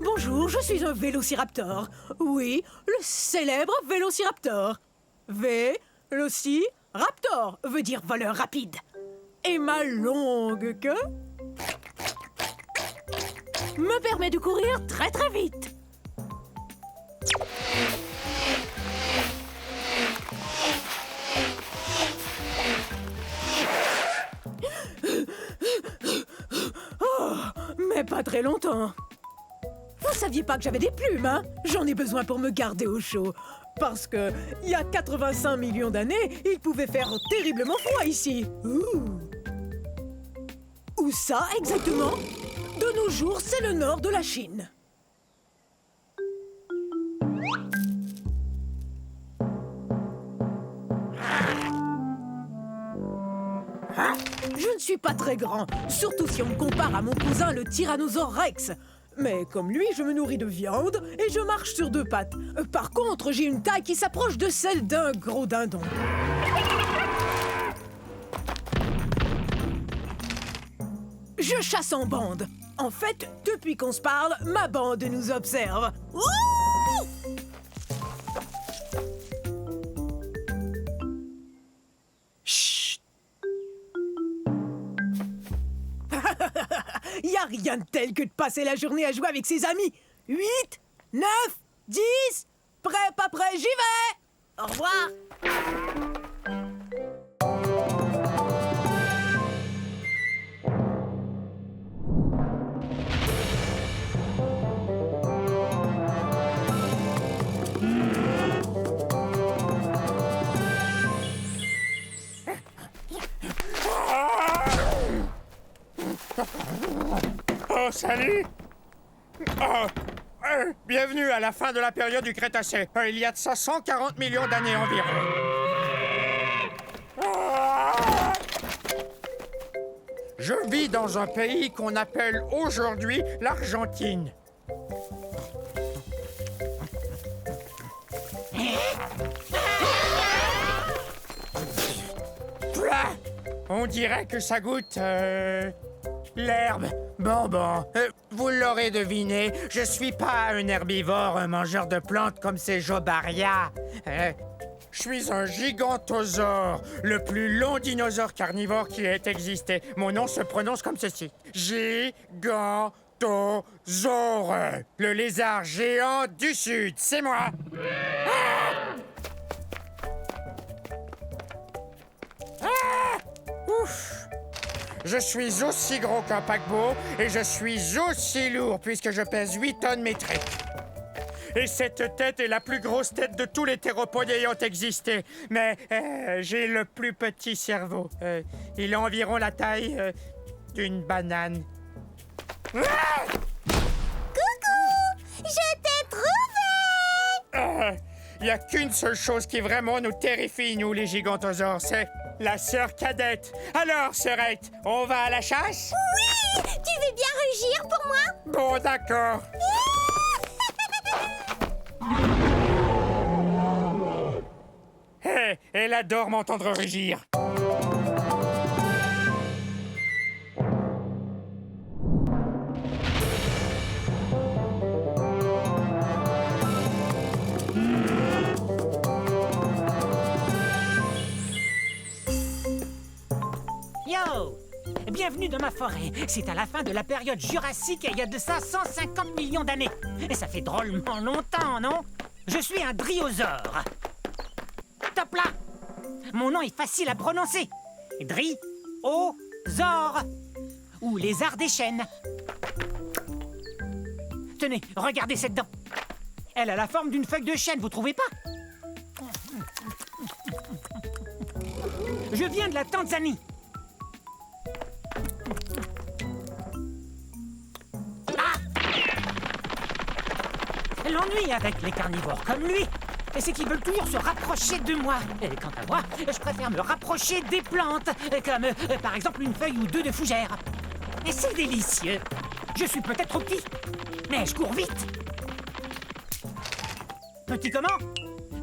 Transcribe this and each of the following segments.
Bonjour, je suis un vélociraptor. Oui, le célèbre vélociraptor. Vélociraptor veut dire voleur rapide. Et ma longue queue me permet de courir très très vite. Oh, mais pas très longtemps. Vous saviez pas que j'avais des plumes, hein? J'en ai besoin pour me garder au chaud. Parce que, il y a 85 millions d'années, il pouvait faire terriblement froid ici. Où ça, exactement? De nos jours, c'est le nord de la Chine. Je ne suis pas très grand, surtout si on me compare à mon cousin le Tyrannosaure Rex. Mais comme lui, je me nourris de viande et je marche sur deux pattes. Par contre, j'ai une taille qui s'approche de celle d'un gros dindon. Je chasse en bande. En fait, depuis qu'on se parle, ma bande nous observe. Ouh! Chut! Y a rien de tel que de passer la journée à jouer avec ses amis. 8, 9, 10, prêt, pas prêt, j'y vais! Au revoir! Oh, salut! Bienvenue à la fin de la période du Crétacé. Il y a de ça 140 millions d'années environ. Je vis dans un pays qu'on appelle aujourd'hui l'Argentine. On dirait que ça goûte... l'herbe. Bon, vous l'aurez deviné, je suis pas un herbivore, un mangeur de plantes comme ces Jobaria. Je suis un gigantosaure, le plus long dinosaure carnivore qui ait existé. Mon nom se prononce comme ceci. Gigantosaure, le lézard géant du Sud, c'est moi. Ouf! Je suis aussi gros qu'un paquebot et je suis aussi lourd puisque je pèse 8 tonnes métriques. Et cette tête est la plus grosse tête de tous les théropodes ayant existé. Mais j'ai le plus petit cerveau. Il a environ la taille d'une banane. Coucou! Je t'ai trouvé! Il n'y a qu'une seule chose qui vraiment nous terrifie, nous, les gigantosaures, c'est la sœur cadette. Alors, sœurette, on va à la chasse? Oui! Tu veux bien rugir pour moi? Bon, d'accord. Hé, elle adore m'entendre rugir. Yo! Bienvenue dans ma forêt. C'est à la fin de la période jurassique et il y a de ça 150 millions d'années. Et ça fait drôlement longtemps, non? Je suis un dryosaure. Top là! Mon nom est facile à prononcer. Dri-o-zore. Ou lézard des chênes. Tenez, regardez cette dent. Elle a la forme d'une feuille de chêne, vous trouvez pas? Je viens de la Tanzanie. L'ennui avec les carnivores comme lui, c'est qu'ils veulent toujours se rapprocher de moi. Et quant à moi, je préfère me rapprocher des plantes, comme par exemple une feuille ou deux de fougère. Et c'est délicieux. Je suis peut-être trop petit, mais je cours vite. Petit comment?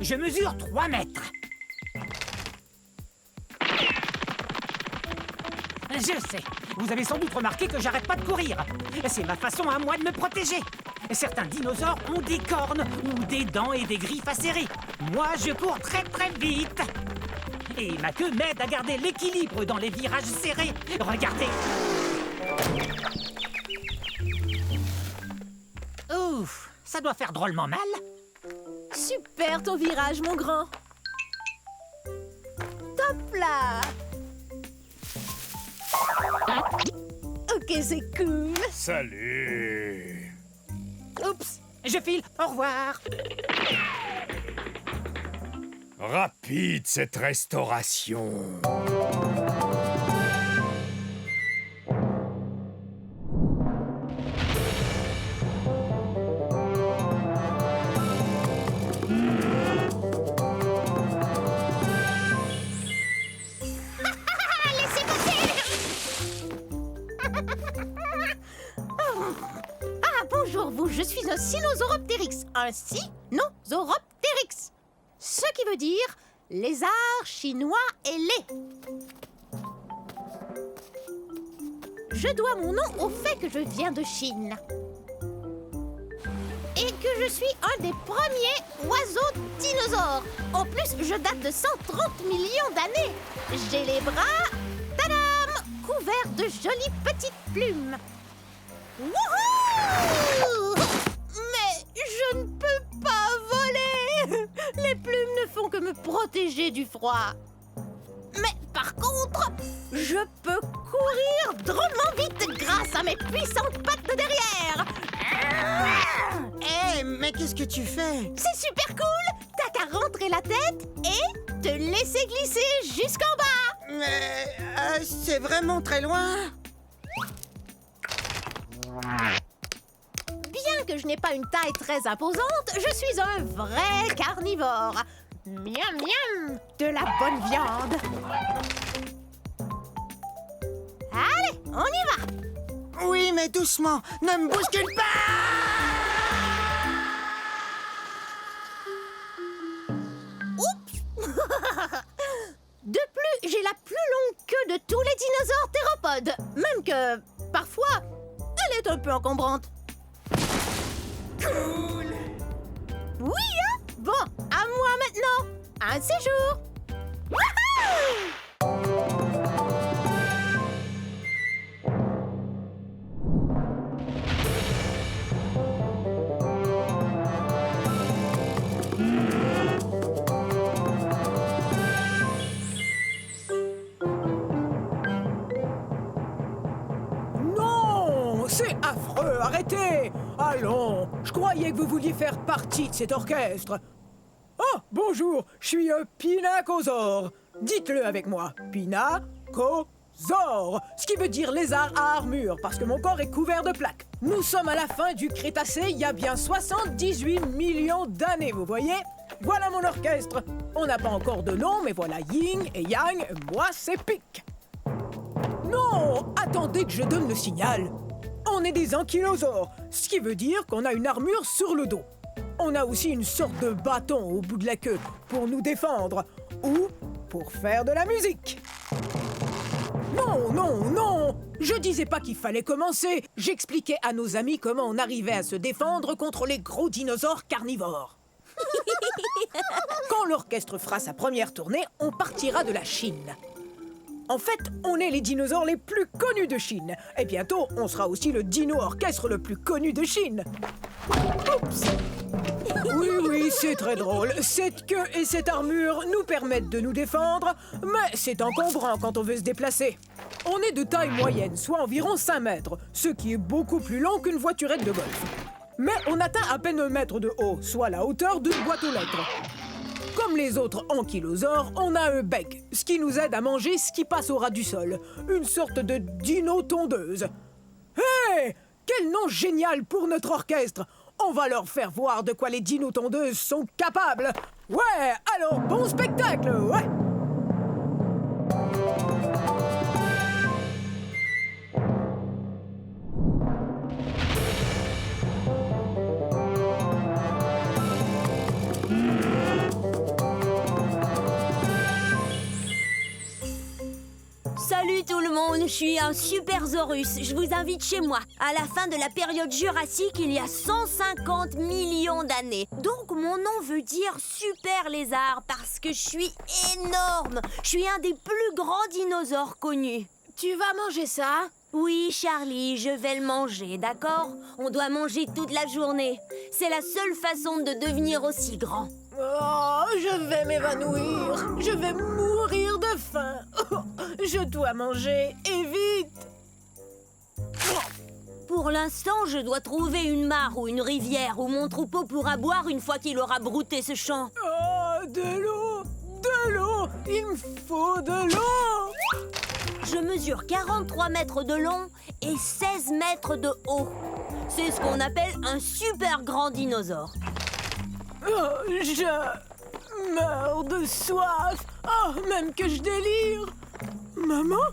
Je mesure 3 mètres. Je sais, Vous avez sans doute remarqué que j'arrête pas de courir. C'est ma façon à moi de me protéger. Certains dinosaures ont des cornes ou des dents et des griffes acérées. Moi, je cours très très vite. Et ma queue m'aide à garder l'équilibre dans les virages serrés. Regardez. Ouf, ça doit faire drôlement mal. Super ton virage, mon grand. Top là. Ok, c'est cool. Salut. Oups, je file. Au revoir. Rapide cette restauration. Laissez passer. Ah, bonjour vous, je suis un Sinosauropteryx. Un Sinosauropteryx. Ce qui veut dire lézard chinois ailé. Je dois mon nom au fait que je viens de Chine. Et que je suis un des premiers oiseaux dinosaures. En plus, je date de 130 millions d'années. J'ai les bras, tadam, couverts de jolies petites plumes. Wouhou! Mais je ne peux pas voler. Les plumes ne font que me protéger du froid. Mais par contre, je peux courir drôlement vite grâce à mes puissantes pattes de derrière. Hé, mais qu'est-ce que tu fais? C'est super cool. T'as qu'à rentrer la tête et te laisser glisser jusqu'en bas. Mais c'est vraiment très loin. Bien que je n'ai pas une taille très imposante, je suis un vrai carnivore. Miam miam, de la bonne viande. Allez, on y va. Oui, mais doucement. Ne me bouscule pas. Oups. De plus, j'ai la plus longue queue de tous les dinosaures théropodes. Même que, parfois, elle est un peu encombrante. Cool. Oui, hein? Bon, à moi maintenant. Un séjour. Wouhou! Non, c'est affreux, arrêtez. Allons, je croyais que vous vouliez faire partie de cet orchestre. Oh, bonjour, je suis un Pinacosaure. Dites-le avec moi, Pinacosaure, ce qui veut dire lézard à armure, parce que mon corps est couvert de plaques. Nous sommes à la fin du Crétacé, il y a bien 78 millions d'années, vous voyez? Voilà mon orchestre. On n'a pas encore de nom, mais voilà Yin et Yang, moi c'est Pic. Non, attendez que je donne le signal. On est des ankylosaures, ce qui veut dire qu'on a une armure sur le dos. On a aussi une sorte de bâton au bout de la queue pour nous défendre ou pour faire de la musique. Non, non, non! Je disais pas qu'il fallait commencer. J'expliquais à nos amis comment on arrivait à se défendre contre les gros dinosaures carnivores. Quand l'orchestre fera sa première tournée, on partira de la Chine. En fait, on est les dinosaures les plus connus de Chine. Et bientôt, on sera aussi le dino-orchestre le plus connu de Chine. Oups! Oui, oui, c'est très drôle. Cette queue et cette armure nous permettent de nous défendre, mais c'est encombrant quand on veut se déplacer. On est de taille moyenne, soit environ 5 mètres, ce qui est beaucoup plus long qu'une voiturette de golf. Mais on atteint à peine 1 mètre de haut, soit la hauteur d'une boîte aux lettres. Comme les autres ankylosaures, on a un bec, ce qui nous aide à manger ce qui passe au ras du sol. Une sorte de dino-tondeuse. Hé! Quel nom génial pour notre orchestre! On va leur faire voir de quoi les dino-tondeuses sont capables. Ouais, alors bon spectacle, ouais! Salut Salut tout le monde, je suis un Supersaurus. Je vous invite chez moi. À la fin de la période jurassique, il y a 150 millions d'années. Donc mon nom veut dire super lézard parce que je suis énorme. Je suis un des plus grands dinosaures connus. Tu vas manger ça? Oui, Charlie, je vais le manger, d'accord? On doit manger toute la journée. C'est la seule façon de devenir aussi grand. Oh, je vais m'évanouir. Je vais mourir de faim. Je dois manger, et vite. Pour l'instant, je dois trouver une mare ou une rivière où mon troupeau pourra boire une fois qu'il aura brouté ce champ. Oh, de l'eau. De l'eau. Il me faut de l'eau. Je mesure 43 mètres de long et 16 mètres de haut. C'est ce qu'on appelle un super grand dinosaure. Oh, je meurs de soif. Oh, même que je délire. Maman?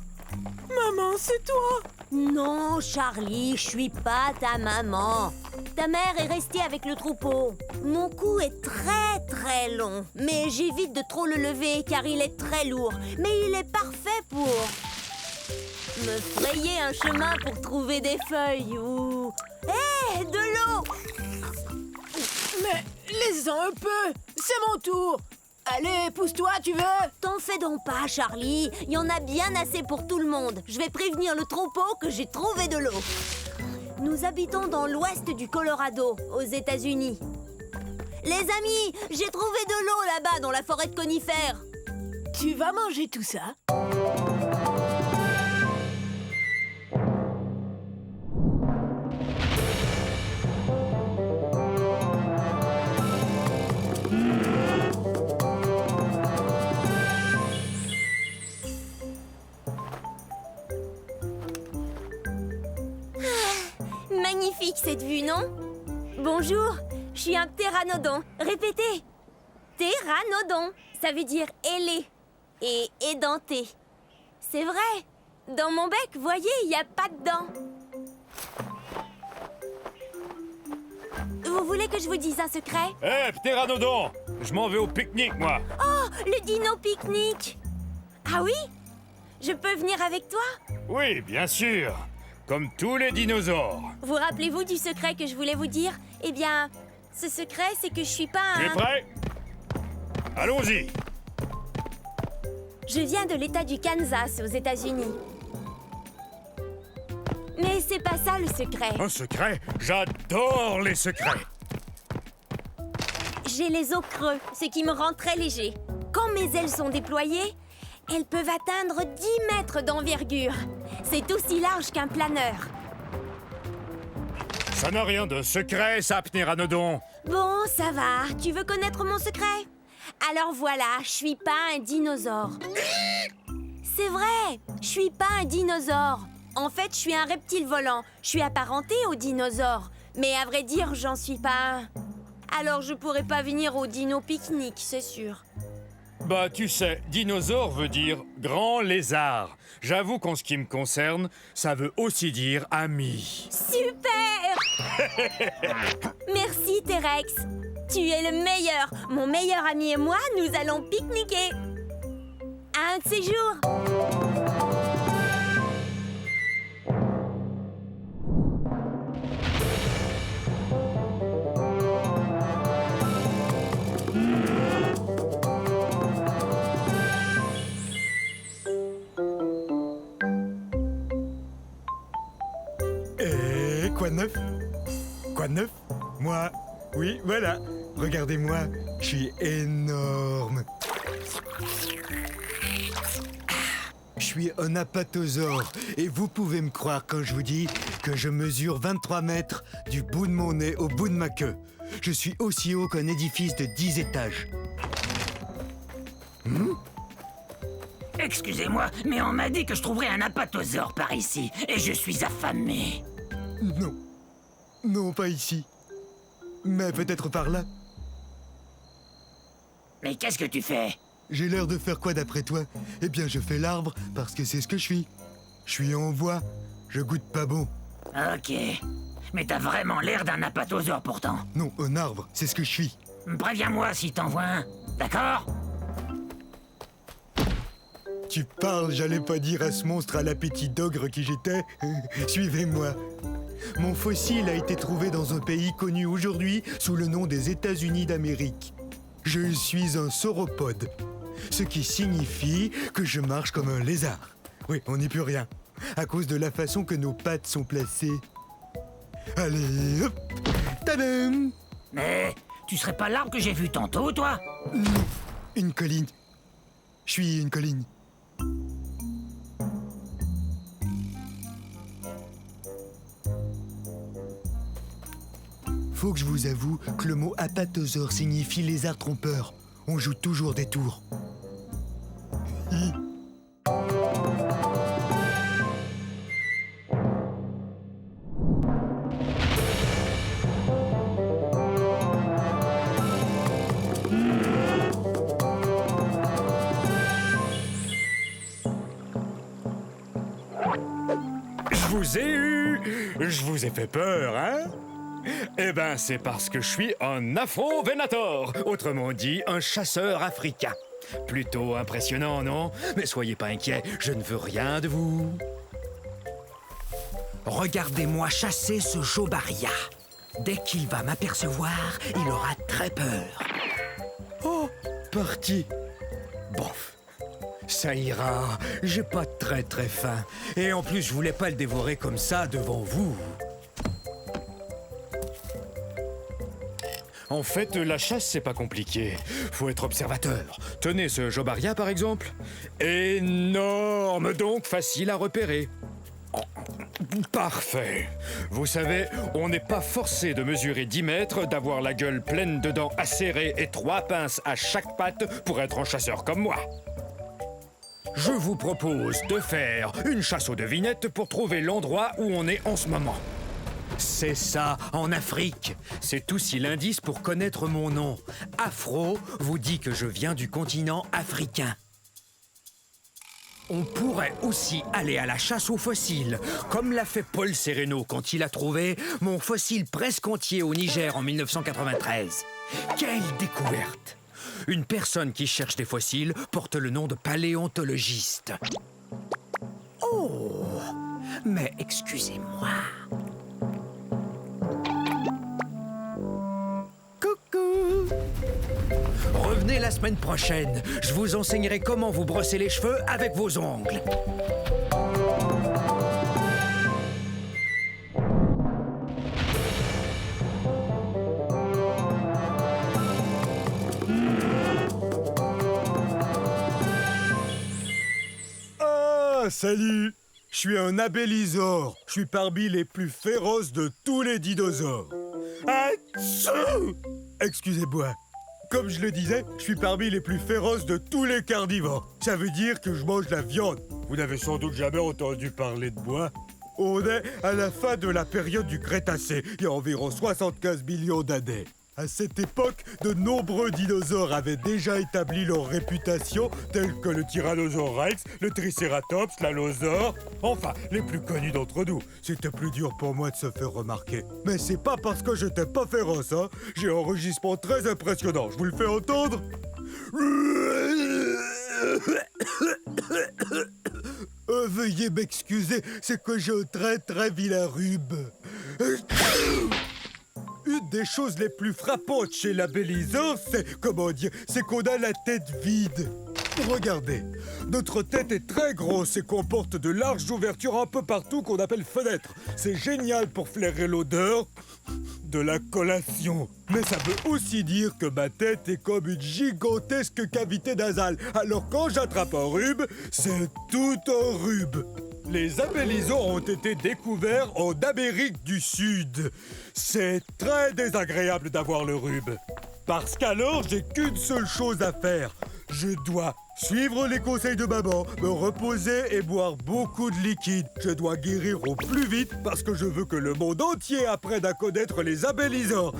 Maman, c'est toi? Non, Charlie, je suis pas ta maman. Ta mère est restée avec le troupeau. Mon cou est très long, mais j'évite de trop le lever car il est très lourd. Mais il est parfait pour me frayer un chemin pour trouver des feuilles ou... Hé, de l'eau! Mais laisse-en un peu. C'est mon tour. Allez, pousse-toi, tu veux? T'en fais donc pas, Charlie. Il y en a bien assez pour tout le monde. Je vais prévenir le troupeau que j'ai trouvé de l'eau. Nous habitons dans l'ouest du Colorado, aux États-Unis. Les amis, j'ai trouvé de l'eau là-bas dans la forêt de conifères. Tu vas manger tout ça? Magnifique cette vue, non? Bonjour, je suis un ptéranodon. Répétez. Ptéranodon, ça veut dire ailé et édenté. C'est vrai. Dans mon bec, voyez, il n'y a pas de dents. Vous voulez que je vous dise un secret? Hé, ptéranodon! Je m'en vais au pique-nique, moi! Oh, le dino pique-nique! Ah oui? Je peux venir avec toi? Oui, bien sûr! Comme tous les dinosaures! Vous rappelez-vous du secret que je voulais vous dire? Eh bien, ce secret, c'est que je suis pas Tu es un... prêt? Allons-y! Je viens de l'État du Kansas, aux États-Unis. Mais c'est pas ça le secret. Un secret? J'adore les secrets! J'ai les os creux, ce qui me rend très léger. Quand mes ailes sont déployées, elles peuvent atteindre 10 mètres d'envergure. C'est aussi large qu'un planeur. Ça n'a rien de secret, ça, ptéranodon! Bon, ça va. Tu veux connaître mon secret? Alors voilà, je suis pas un dinosaure. C'est vrai, je suis pas un dinosaure. En fait, je suis un reptile volant. Je suis apparenté aux dinosaures. Mais à vrai dire, j'en suis pas un. Alors je pourrais pas venir au dino pique-nique, c'est sûr. Bah, tu sais, dinosaure veut dire grand lézard. J'avoue qu'en ce qui me concerne, ça veut aussi dire ami. Super! Merci, T-Rex. Tu es le meilleur. Mon meilleur ami et moi, nous allons pique-niquer. Un de ces jours. Et quoi de neuf? Quoi de neuf? Moi? Oui, voilà. Regardez-moi, je suis énorme. Je suis un apatosaure et vous pouvez me croire quand je vous dis que je mesure 23 mètres du bout de mon nez au bout de ma queue. Je suis aussi haut qu'un édifice de 10 étages. Excusez-moi, mais on m'a dit que je trouverais un apatosaure par ici, et je suis affamé. Non. Non, pas ici. Mais peut-être par là. Mais qu'est-ce que tu fais? J'ai l'air de faire quoi d'après toi? Eh bien, je fais l'arbre parce que c'est ce que je suis. Je suis en voie. Je goûte pas bon. Ok. Mais t'as vraiment l'air d'un apatosaure pourtant. Non, un arbre, c'est ce que je suis. Préviens-moi si t'en vois un, d'accord? Tu parles, j'allais pas dire à ce monstre à l'appétit d'ogre qui j'étais. Suivez-moi. Mon fossile a été trouvé dans un pays connu aujourd'hui sous le nom des États-Unis d'Amérique. Je suis un sauropode, ce qui signifie que je marche comme un lézard. Oui, on n'y peut rien, à cause de la façon que nos pattes sont placées. Allez, hop, tadam! Mais tu serais pas l'arbre que j'ai vu tantôt, toi? Non, une colline. Je suis une colline. Faut que je vous avoue que le mot apatosaure signifie lézard trompeur. On joue toujours des tours. Je vous ai eu! Je vous ai fait peur, hein? Eh ben, c'est parce que je suis un Afro-Venator, autrement dit, un chasseur africain. Plutôt impressionnant, non? Mais soyez pas inquiets, je ne veux rien de vous. Regardez-moi chasser ce Jobaria. Dès qu'il va m'apercevoir, il aura très peur. Oh, parti. Bof. Ça ira, j'ai pas très faim. Et en plus, je voulais pas le dévorer comme ça devant vous. En fait, la chasse, c'est pas compliqué. Faut être observateur. Tenez ce Jobaria, par exemple. Énorme, donc facile à repérer. Oh, parfait. Vous savez, on n'est pas forcé de mesurer 10 mètres, d'avoir la gueule pleine de dents acérées et 3 pinces à chaque patte pour être un chasseur comme moi. Je vous propose de faire une chasse aux devinettes pour trouver l'endroit où on est en ce moment. C'est ça, en Afrique. C'est aussi l'indice pour connaître mon nom. Afro vous dit que je viens du continent africain. On pourrait aussi aller à la chasse aux fossiles, comme l'a fait Paul Sereno quand il a trouvé mon fossile presque entier au Niger en 1993. Quelle découverte! Une personne qui cherche des fossiles porte le nom de paléontologiste. Oh, mais excusez-moi. Coucou! Revenez la semaine prochaine. Je vous enseignerai comment vous brosser les cheveux avec vos ongles. Ah, salut! Je suis un abélisore. Je suis parmi les plus féroces de tous les dinosaures. Atchou! Excusez-moi. Comme je le disais, je suis parmi les plus féroces de tous les carnivores. Ça veut dire que je mange la viande. Vous n'avez sans doute jamais entendu parler de moi. On est à la fin de la période du Crétacé, il y a environ 75 millions d'années. À cette époque, de nombreux dinosaures avaient déjà établi leur réputation, tels que le Tyrannosaure Rex, le Triceratops, l'Allosaure, enfin, les plus connus d'entre nous. C'était plus dur pour moi de se faire remarquer. Mais c'est pas parce que j'étais pas féroce, hein. J'ai un enregistrement très impressionnant. Je vous le fais entendre? Veuillez m'excuser, c'est que j'ai un très vilain rhume. Une des choses les plus frappantes chez l'abélisore, c'est qu'on a la tête vide. Regardez, notre tête est très grosse et comporte de larges ouvertures un peu partout qu'on appelle fenêtres. C'est génial pour flairer l'odeur de la collation. Mais ça veut aussi dire que ma tête est comme une gigantesque cavité nasale. Alors quand j'attrape un rhume, c'est tout un rhume. Les abélisores ont été découverts en Amérique du Sud. C'est très désagréable d'avoir le rhume. Parce qu'alors, j'ai qu'une seule chose à faire. Je dois suivre les conseils de maman, me reposer et boire beaucoup de liquide. Je dois guérir au plus vite parce que je veux que le monde entier apprenne à connaître les abélisores.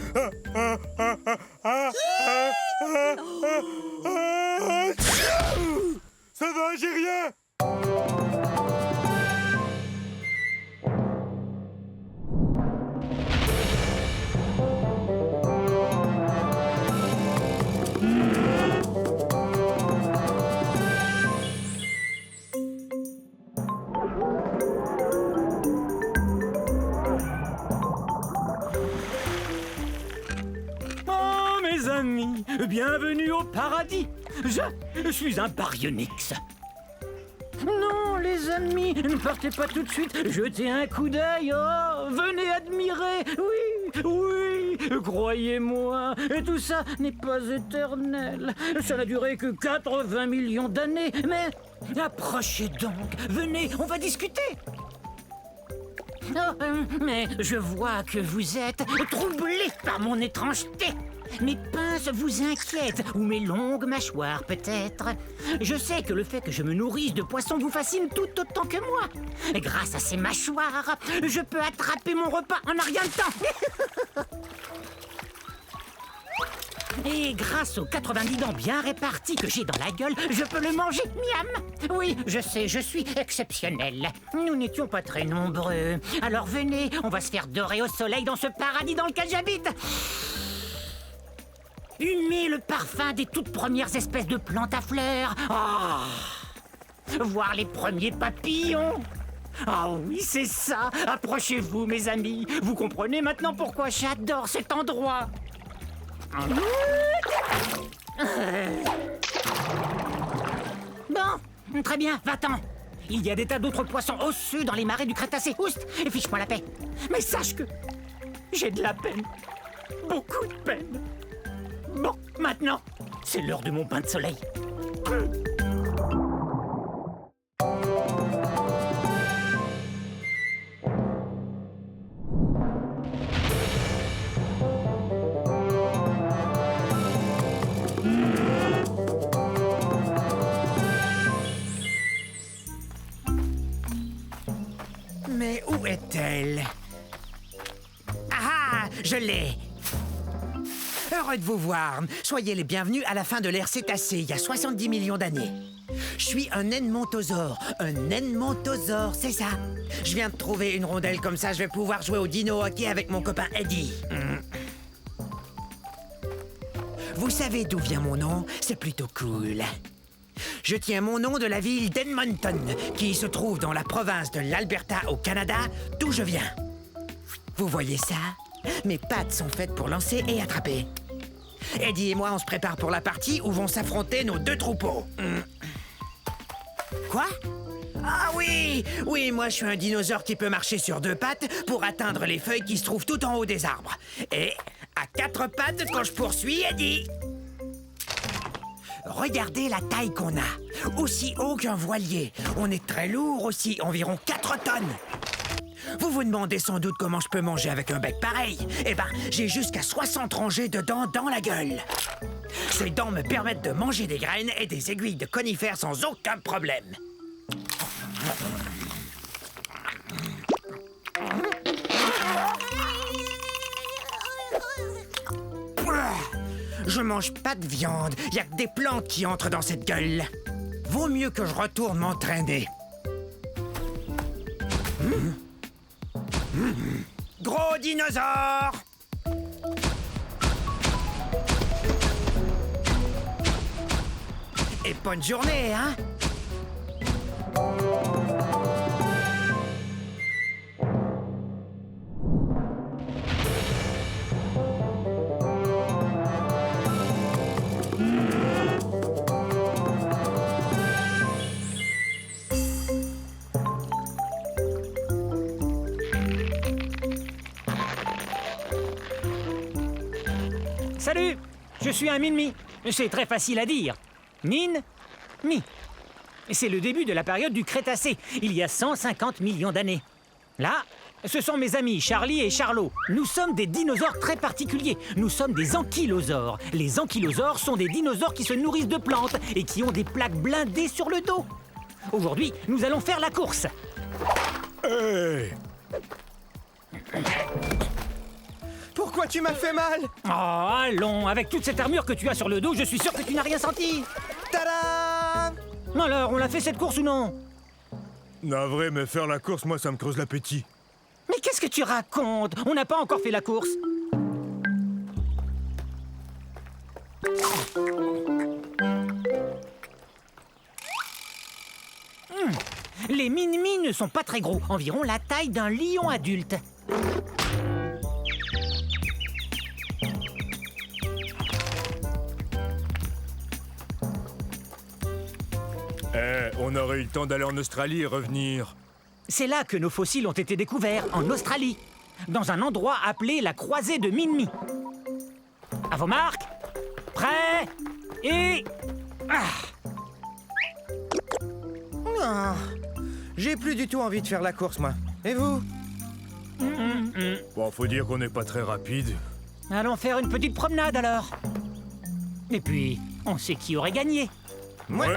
Ça va, j'ai rien! mes amis, bienvenue au paradis. Je suis un baryonyx. Non, les amis, ne partez pas tout de suite. Jetez un coup d'œil. Oh, venez admirer. Oui, croyez-moi. Et tout ça n'est pas éternel. Ça n'a duré que 80 millions d'années. Mais approchez donc. Venez, on va discuter. Oh, mais je vois que vous êtes troublé par mon étrangeté. Mes pinces vous inquiètent, ou mes longues mâchoires peut-être. Je sais que le fait que je me nourrisse de poissons vous fascine tout autant que moi. Et grâce à ces mâchoires, je peux attraper mon repas en un rien de temps. Et grâce aux 90 dents bien réparties que j'ai dans la gueule, je peux le manger, miam. Oui, je sais, je suis exceptionnel. Nous n'étions pas très nombreux. Alors venez, on va se faire dorer au soleil dans ce paradis dans lequel j'habite. Humez le parfum des toutes premières espèces de plantes à fleurs. Voir les premiers papillons. Ah oui, c'est ça. Approchez-vous, mes amis. Vous comprenez maintenant pourquoi j'adore cet endroit. Bon, très bien, va-t'en. Il y a des tas d'autres poissons osseux dans les marais du Crétacé. Oust, et fiche-moi la paix. Mais sache que j'ai de la peine. Beaucoup de peine. Bon, maintenant, c'est l'heure de mon bain de soleil. Mais où est-elle? Ah, je l'ai! Heureux de vous voir. Soyez les bienvenus à la fin de l'ère cétacée, il y a 70 millions d'années. Je suis un edmontosaure. Un edmontosaure, c'est ça. Je viens de trouver une rondelle comme ça, je vais pouvoir jouer au dino hockey avec mon copain Eddie. Vous savez d'où vient mon nom? C'est plutôt cool. Je tiens mon nom de la ville d'Edmonton, qui se trouve dans la province de l'Alberta au Canada, d'où je viens. Vous voyez ça? Mes pattes sont faites pour lancer et attraper. Eddie et moi, on se prépare pour la partie où vont s'affronter nos deux troupeaux. Quoi? Ah oui! Oui, moi je suis un dinosaure qui peut marcher sur deux pattes pour atteindre les feuilles qui se trouvent tout en haut des arbres. Et à quatre pattes quand je poursuis Eddie. Regardez la taille qu'on a. Aussi haut qu'un voilier. On est très lourd aussi, environ 4 tonnes. Vous vous demandez sans doute comment je peux manger avec un bec pareil. Eh ben, j'ai jusqu'à 60 rangées de dents dans la gueule. Ces dents me permettent de manger des graines et des aiguilles de conifères sans aucun problème. Je mange pas de viande, y a que des plantes qui entrent dans cette gueule. Vaut mieux que je retourne m'entraîner. Gros dinosaure! Et bonne journée, hein? Salut, je suis un Min-Mi. C'est très facile à dire. Min-Mi. C'est le début de la période du Crétacé, il y a 150 millions d'années. Là, ce sont mes amis Charlie et Charlot. Nous sommes des dinosaures très particuliers. Nous sommes des ankylosaures. Les ankylosaures sont des dinosaures qui se nourrissent de plantes et qui ont des plaques blindées sur le dos. Aujourd'hui, nous allons faire la course. Hey! Pourquoi tu m'as fait mal? Oh, allons, avec toute cette armure que tu as sur le dos, je suis sûr que tu n'as rien senti. Tada! Alors, on l'a fait cette course ou non? Navré, mais faire la course, moi, ça me creuse l'appétit. Mais qu'est-ce que tu racontes? On n'a pas encore fait la course. Les Min-Mi ne sont pas très gros, environ la taille d'un lion adulte. On aurait eu le temps d'aller en Australie et revenir. C'est là que nos fossiles ont été découverts, en Australie, dans un endroit appelé la croisée de Minmi. À vos marques, prêts et... Ah, j'ai plus du tout envie de faire la course, moi. Et vous? Bon, faut dire qu'on n'est pas très rapide. Allons faire une petite promenade alors. Et puis, on sait qui aurait gagné. Moi.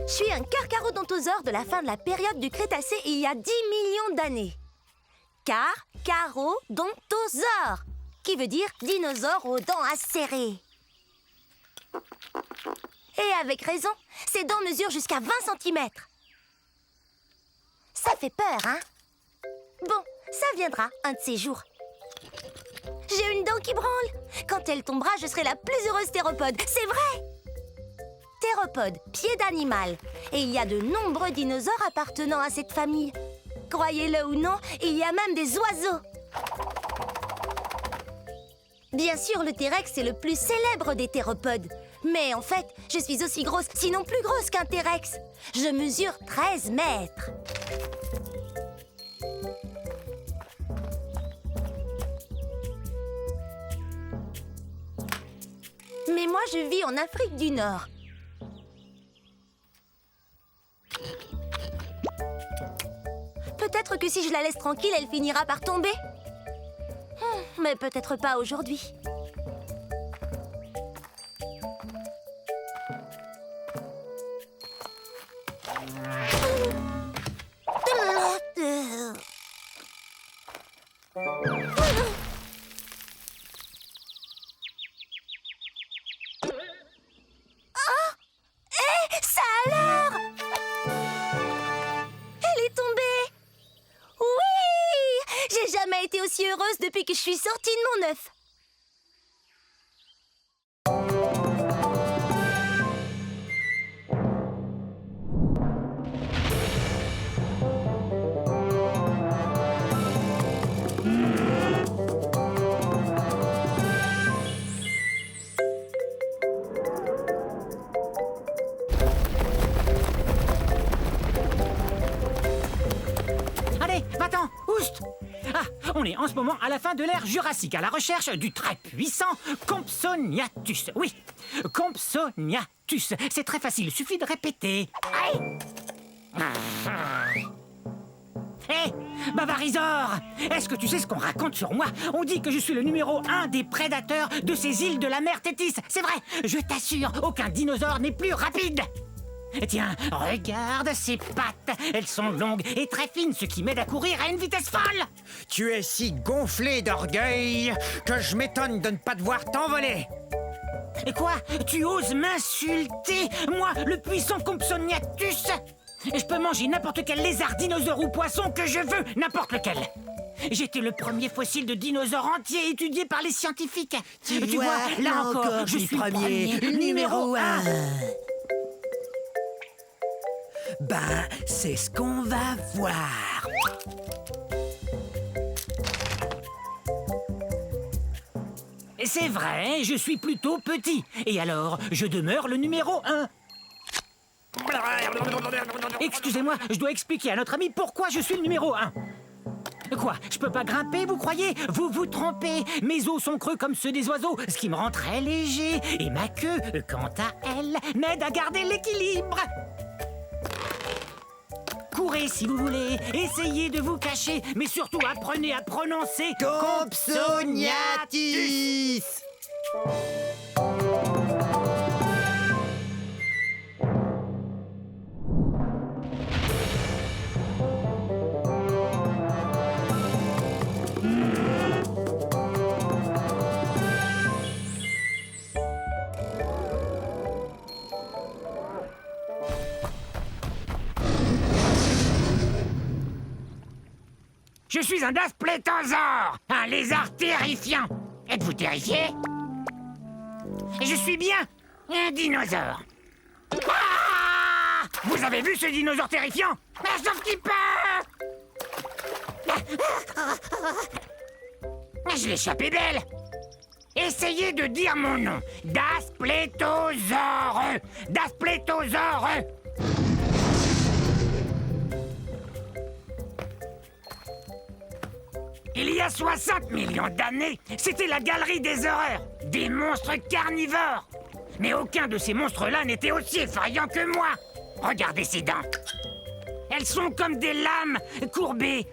Je suis un carcharodontosaure de la fin de la période du Crétacé il y a 10 millions d'années. Carcharodontosaure, qui veut dire dinosaure aux dents acérées. Et avec raison, ses dents mesurent jusqu'à 20 cm. Ça fait peur, hein? Bon, ça viendra un de ces jours. J'ai une dent qui branle. Quand elle tombera, je serai la plus heureuse théropode. C'est vrai! Théropode, pied d'animal. Et il y a de nombreux dinosaures appartenant à cette famille. Croyez-le ou non, il y a même des oiseaux. Bien sûr, le T-Rex est le plus célèbre des théropodes. Mais en fait, je suis aussi grosse, sinon plus grosse qu'un T-Rex. Je mesure 13 mètres. Mais moi, je vis en Afrique du Nord. Peut-être que si je la laisse tranquille, elle finira par tomber. Mais peut-être pas aujourd'hui. Ça alors? Elle est tombée. Oui! J'ai jamais été aussi heureuse depuis que je suis sortie de mon œuf. Allez, va-t'en, oust! Ah, on est en ce moment à la fin de l'ère Jurassique, à la recherche du très puissant Compsognathus. Oui, Compsognathus. C'est très facile, suffit de répéter. Hé, Bavarisor! Est-ce que tu sais ce qu'on raconte sur moi? On dit que je suis le numéro 1 des prédateurs de ces îles de la mer Tétis. C'est vrai, je t'assure, aucun dinosaure n'est plus rapide. Tiens, regarde ces pattes. Elles sont longues et très fines, ce qui m'aide à courir à une vitesse folle. Tu es si gonflé d'orgueil que je m'étonne de ne pas te voir t'envoler. Et quoi? Tu oses m'insulter? Moi, le puissant Compsognathus? Je peux manger n'importe quel lézard, dinosaure ou poisson que je veux, n'importe lequel. J'étais le premier fossile de dinosaure entier étudié par les scientifiques. Tu vois, là encore, je suis le premier, numéro 1. Ben, c'est ce qu'on va voir. C'est vrai, je suis plutôt petit. Et alors, je demeure le numéro 1. Excusez-moi, je dois expliquer à notre ami pourquoi je suis le numéro 1. Quoi? Je peux pas grimper, vous croyez? Vous vous trompez. Mes os sont creux comme ceux des oiseaux, ce qui me rend très léger. Et ma queue, quant à elle, m'aide à garder l'équilibre. Courez si vous voulez, essayez de vous cacher, mais surtout apprenez à prononcer Compsognathus. Je suis un dasplétosaure, un lézard terrifiant. Êtes-vous terrifié? Je suis bien un dinosaure. Ah! Vous avez vu ce dinosaure terrifiant? Sauf qu'il peut! Je l'ai échappé belle. Essayez de dire mon nom. Dasplétosaure. Dasplétosaure. Il y a 60 millions d'années, c'était la galerie des horreurs. Des monstres carnivores. Mais aucun de ces monstres-là n'était aussi effrayant que moi. Regardez ces dents. Elles sont comme des lames courbées,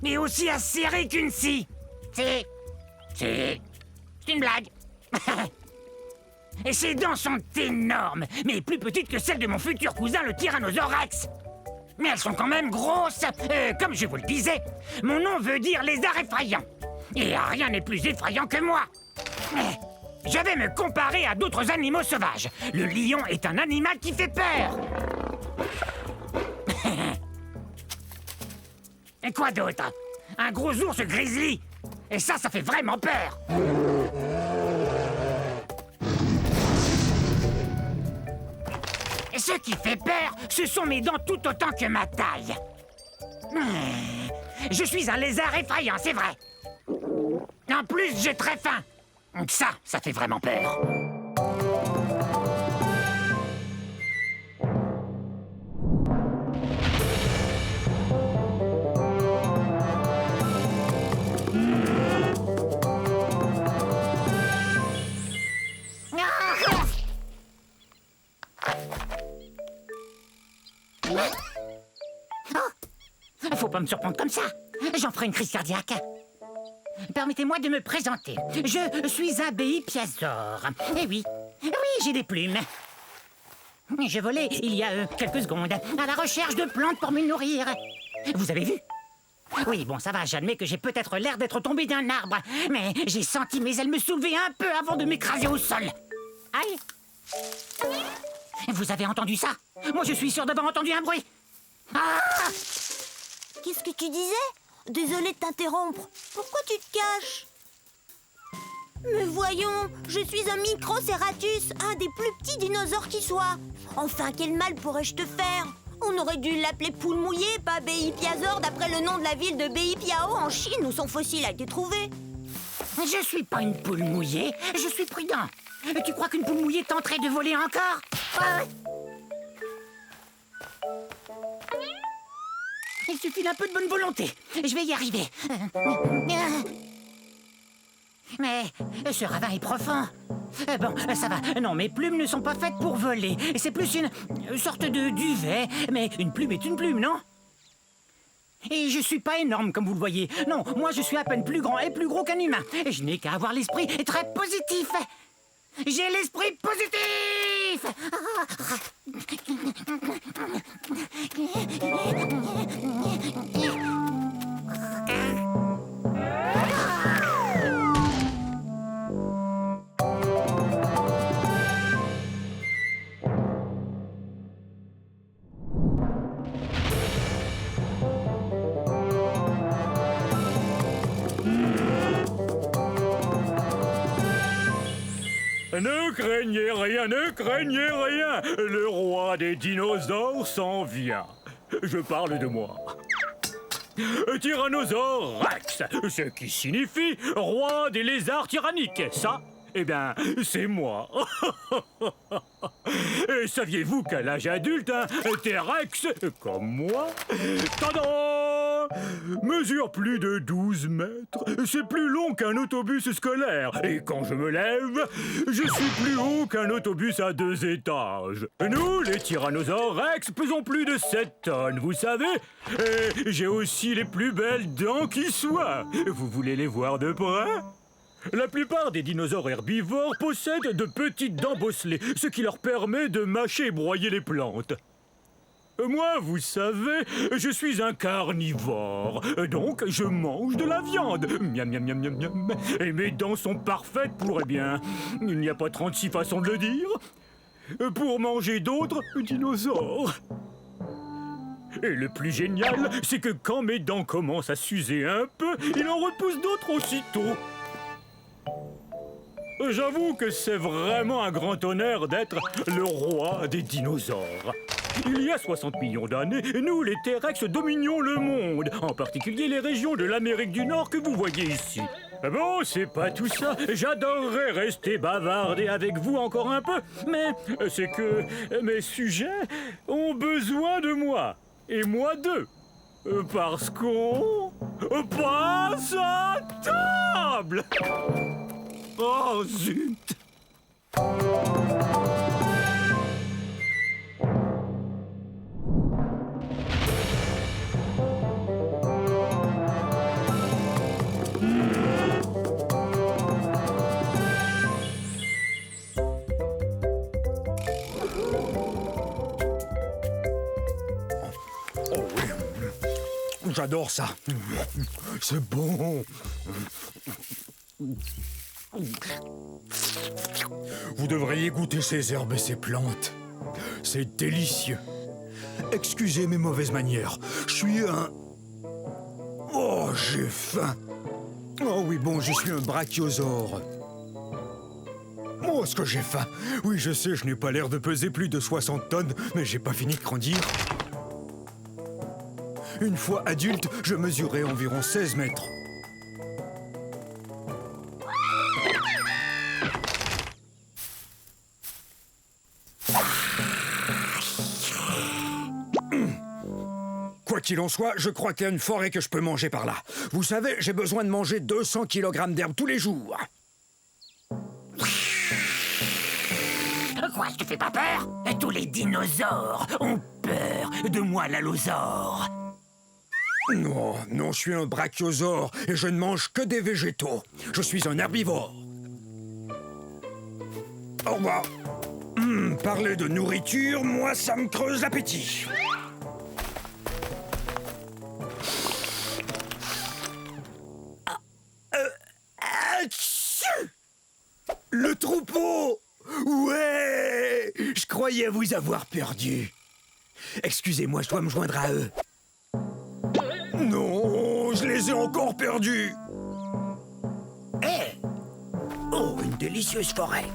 mais aussi acérées qu'une scie. C'est une blague. Et ses dents sont énormes, mais plus petites que celles de mon futur cousin, le Tyrannosaure Rex. Mais elles sont quand même grosses. Comme je vous le disais, mon nom veut dire lézard effrayant. Et rien n'est plus effrayant que moi. Je vais me comparer à d'autres animaux sauvages. Le lion est un animal qui fait peur. Et quoi d'autre? Un gros ours grizzly. Et ça fait vraiment peur. Et ce qui fait peur, ce sont mes dents tout autant que ma taille. Je suis un lézard effrayant, c'est vrai. En plus, j'ai très faim. Ça fait vraiment peur. Faut pas me surprendre comme ça. J'en ferai une crise cardiaque. Permettez-moi de me présenter. Je suis un béipiasaure. Eh oui, j'ai des plumes. Je volais il y a quelques secondes à la recherche de plantes pour me nourrir. Vous avez vu? Oui, bon, ça va, j'admets que j'ai peut-être l'air d'être tombé d'un arbre, mais j'ai senti mes ailes me soulever un peu avant de m'écraser au sol. Aïe! Vous avez entendu ça? Moi, je suis sûr d'avoir entendu un bruit. Ah! Qu'est-ce que tu disais? Désolée de t'interrompre. Pourquoi tu te caches? Mais voyons, je suis un Microceratus, un des plus petits dinosaures qui soit. Enfin, quel mal pourrais-je te faire? On aurait dû l'appeler poule mouillée, pas béipiasaure, d'après le nom de la ville de Beipiao en Chine où son fossile a été trouvé. Je suis pas une poule mouillée, je suis prudent. Tu crois qu'une poule mouillée tenterait de voler encore? Il suffit d'un peu de bonne volonté. Je vais y arriver. Mais ce ravin est profond. Bon, ça va. Non, mes plumes ne sont pas faites pour voler. C'est plus une sorte de duvet. Mais une plume est une plume, non? Et je suis pas énorme, comme vous le voyez. Non, moi je suis à peine plus grand et plus gros qu'un humain. Et je n'ai qu'à avoir l'esprit très positif. J'ai l'esprit positif! Ne craignez rien, ne craignez rien. Le roi des dinosaures s'en vient. Je parle de moi. Tyrannosaure Rex, ce qui signifie roi des lézards tyranniques. Ça, eh bien, c'est moi. Et saviez-vous qu'à l'âge adulte, un T-Rex, comme moi, tadam, mesure plus de 12 mètres. C'est plus long qu'un autobus scolaire. Et quand je me lève, je suis plus haut qu'un autobus à 2 étages. Nous, les Tyrannosaures Rex, pesons plus de 7 tonnes, vous savez. Et j'ai aussi les plus belles dents qui soient. Vous voulez les voir de près ? La plupart des dinosaures herbivores possèdent de petites dents bosselées, ce qui leur permet de mâcher et broyer les plantes. Moi, vous savez, je suis un carnivore, donc je mange de la viande. Miam, miam, miam, miam, miam. Et mes dents sont parfaites pour, eh bien, il n'y a pas 36 façons de le dire, pour manger d'autres dinosaures. Et le plus génial, c'est que quand mes dents commencent à s'user un peu, il en repousse d'autres aussitôt. J'avoue que c'est vraiment un grand honneur d'être le roi des dinosaures. Il y a 60 millions d'années, nous, les T-Rex, dominions le monde, en particulier les régions de l'Amérique du Nord que vous voyez ici. Bon, c'est pas tout ça. J'adorerais rester bavarder avec vous encore un peu, mais c'est que mes sujets ont besoin de moi, et moi d'eux. Parce qu'on passe à table. Oh, zut! J'adore ça. C'est bon. Vous devriez goûter ces herbes et ces plantes. C'est délicieux. Excusez mes mauvaises manières. Je suis un... Oh, j'ai faim. Oh oui, bon, je suis un brachiosaure. Oh, ce que j'ai faim. Oui, je sais, je n'ai pas l'air de peser plus de 60 tonnes, mais j'ai pas fini de grandir. Une fois adulte, je mesurais environ 16 mètres. Quoi qu'il en soit, je crois qu'il y a une forêt que je peux manger par là. Vous savez, j'ai besoin de manger 200 kg d'herbe tous les jours. Quoi, je te fais pas peur? Tous les dinosaures ont peur de moi, l'allosaure. Non, non, je suis un brachiosaure et je ne mange que des végétaux. Je suis un herbivore. Au revoir. Parler de nourriture, moi, ça me creuse l'appétit. Le troupeau! Ouais! Je croyais vous avoir perdu. Excusez-moi, je dois me joindre à eux. Non, je les ai encore perdus. Oh, une délicieuse forêt.